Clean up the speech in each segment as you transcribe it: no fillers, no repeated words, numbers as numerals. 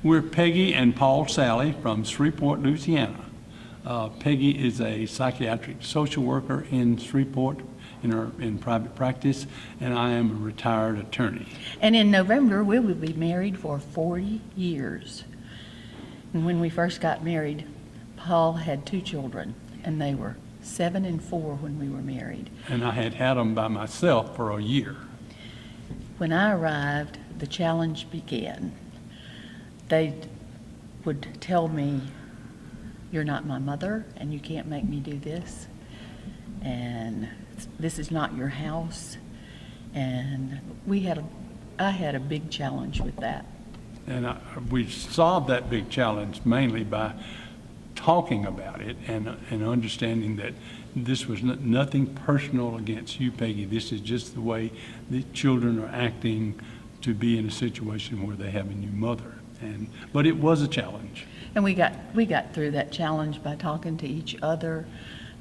We're Peggy and Paul Sally from Shreveport, Louisiana. Peggy is a psychiatric social worker in Shreveport in private practice, and I am a retired attorney. And in November, we will be married for 40 years. And when we first got married, Paul had 2 children, and they were 7 and 4 when we were married. And I had them by myself for a year. When I arrived, the challenge began. They would tell me, "You're not my mother, and you can't make me do this, and this is not your house." And I had a big challenge with that. And we solved that big challenge mainly by talking about it and understanding that this was nothing personal against you, Peggy. This is just the way the children are acting to be in a situation where they have a new mother. But it was a challenge. And we got through that challenge by talking to each other,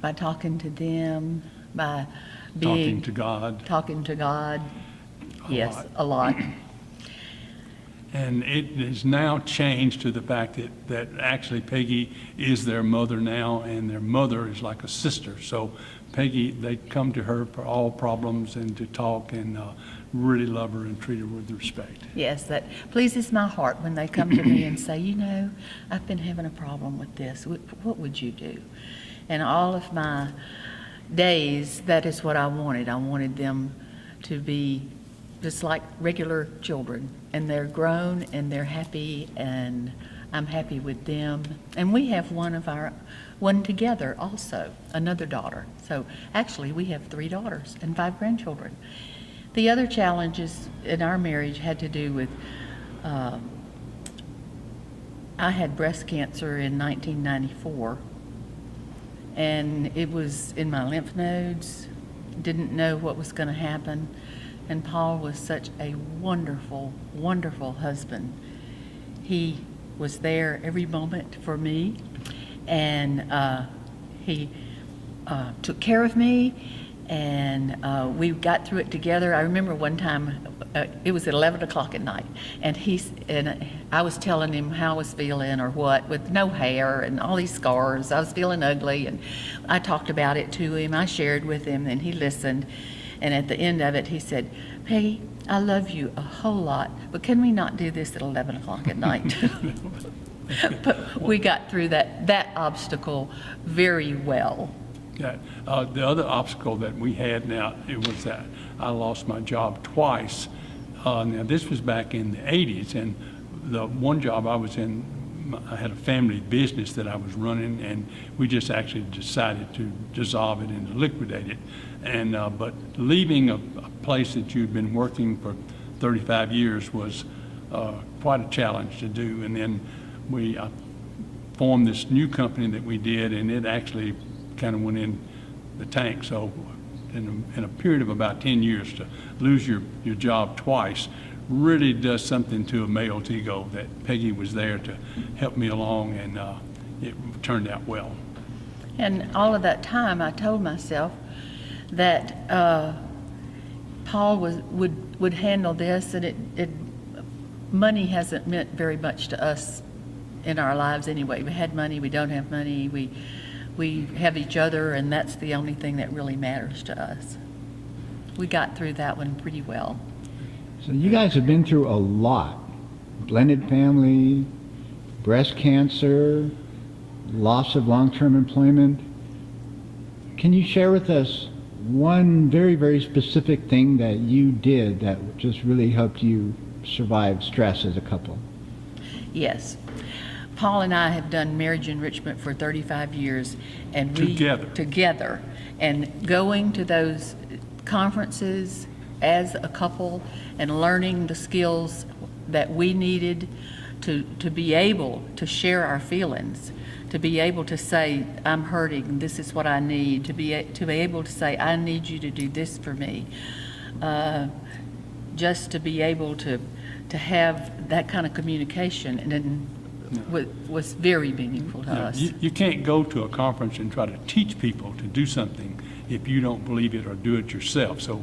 by talking to them, by Talking to God. Talking to God. Yes, lot. a lot. And it has now changed to the fact that actually Peggy is their mother now, and their mother is like a sister. So Peggy, they come to her for all problems and to talk, and really love her and treat her with respect. Yes, that pleases my heart when they come to me and say, "You know, I've been having a problem with this. What would you do?" And all of my days, that is what I wanted. I wanted them to be just like regular children, and they're grown and they're happy, and I'm happy with them. And we have one together also, another daughter. So actually we have 3 daughters and 5 grandchildren. The other challenges in our marriage had to do with, I had breast cancer in 1994, and it was in my lymph nodes, didn't know what was going to happen. And Paul was such a wonderful, wonderful husband. He was there every moment for me, and he took care of me, and we got through it together. I remember one time, it was at 11 o'clock at night, and I was telling him how I was feeling or what, with no hair and all these scars. I was feeling ugly, and I talked about it to him. I shared with him, and he listened. And at the end of it, he said, "Peggy, I love you a whole lot, but can we not do this at 11 o'clock at night?" But we got through that obstacle very well. Yeah. The other obstacle that we had now, it was that I lost my job twice. Now, this was back in the 80s, and the one job I was in, I had a family business that I was running, and we just actually decided to dissolve it and to liquidate it. And but leaving a place that you'd been working for 35 years was quite a challenge to do. And then we formed this new company that we did, and it actually kind of went in the tank. So in a period of about 10 years, to lose your job twice really does something to a male's ego. That Peggy was there to help me along, and it turned out well. And all of that time, I told myself that Paul would handle this, and money hasn't meant very much to us in our lives anyway. We had money, we don't have money, we have each other, and that's the only thing that really matters to us. We got through that one pretty well. So you guys have been through a lot. Blended family, breast cancer, loss of long-term employment. Can you share with us one very, very specific thing that you did that just really helped you survive stress as a couple? Yes. Paul and I have done marriage enrichment for 35 years, and together, and going to those conferences as a couple and learning the skills that we needed to be able to share our feelings, to be able to say, "I'm hurting, this is what I need," to be able to say, "I need you to do this for me," just to be able to have that kind of communication, and then was very meaningful to us. You can't go to a conference and try to teach people to do something if you don't believe it or do it yourself. So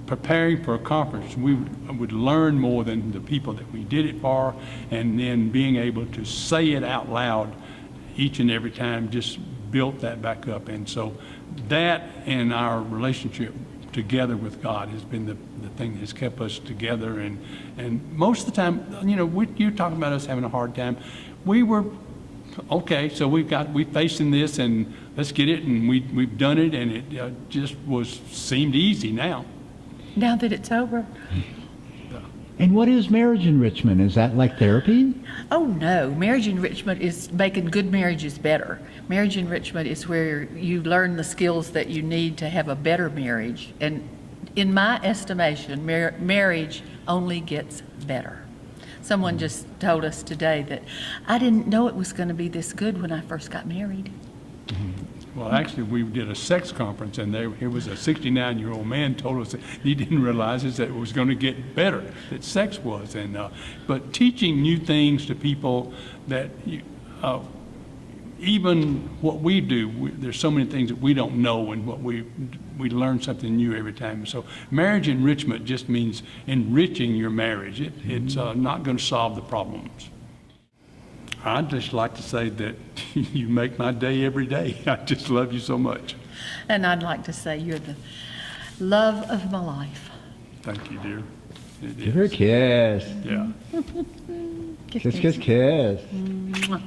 preparing for a conference, we would learn more than the people that we did it for, and then being able to say it out loud each and every time just built that back up. And so that and our relationship together with God has been the thing that has kept us together. And most of the time, you're talking about us having a hard time. We were, okay, so we facing this, and let's get it, and we've done it, and it just seemed easy now. Now that it's over. And what is marriage enrichment? Is that like therapy? Oh, no. Marriage enrichment is making good marriages better. Marriage enrichment is where you learn the skills that you need to have a better marriage. And in my estimation, marriage only gets better. Someone just told us today that I didn't know it was going to be this good when I first got married. Well, actually, we did a sex conference, and it was a 69-year-old man told us that he didn't realize that it was going to get better, that sex was. But teaching new things to people that even what we do, there's so many things that we don't know, and we learn something new every time. So marriage enrichment just means enriching your marriage. It's not going to solve the problems. I'd just like to say that you make my day every day. I just love you so much. And I'd like to say you're the love of my life. Thank you, dear. Give her a kiss. Yeah. Kiss, kiss, kiss. Mwah.